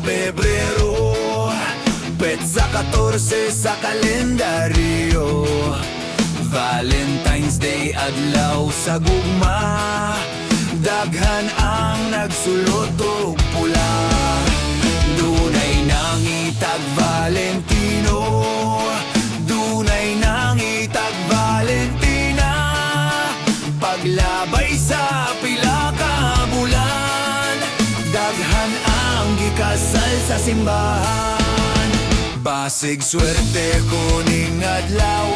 Pebrero, petsa 14 sa kalendaryo. Valentine's Day adlaw sa gugma, daghan ang nagsulot og pula. Dunay nangitag Valentino, dunay nangitag Valentina. Paglabay sa pila ka bulan, daghan ang gikasal sa simbahan. Basig swerte ko ning adlaw,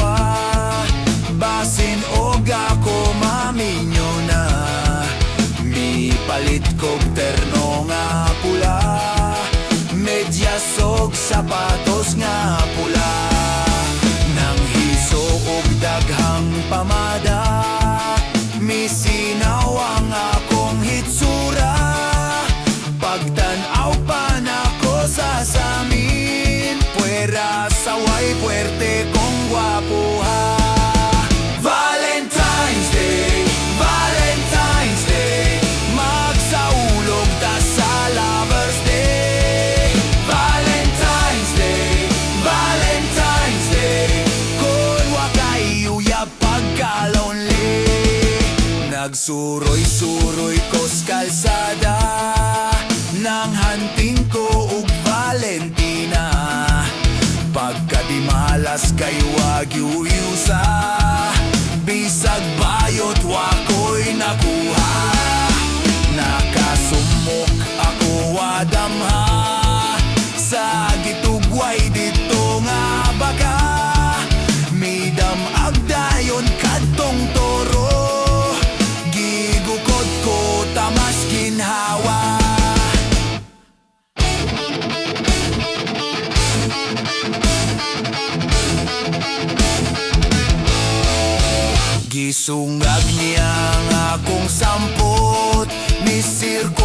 basin og ako maminyo na. Mi palit kog terno nga pula, medyas og sapatos nga pula. Nang hiso og daghang pamada, misinaw ang akong hitsura. Pagtan-aw pa nako sa samin, puwera saway puwerte kong gwapuha. Valentine's Day, Valentine's Day, magsaulog ta sa Lovers Day. Valentine's Day, Valentine's Day, kung wakay uyab pagka-lonely. Nagsuroy-suroy ko sa kalsada, nang hanting ko og Valentina. Pagka di malas kay wagyu yusa, bisag bayot wako'y nakuha. Nakasumok ako wadamha, sa gitugway dito nga baka. Midam agdayon kadtong toro, gigukod ko tamas ginhawa. Gisungag niya ang akong sampot, ni sirko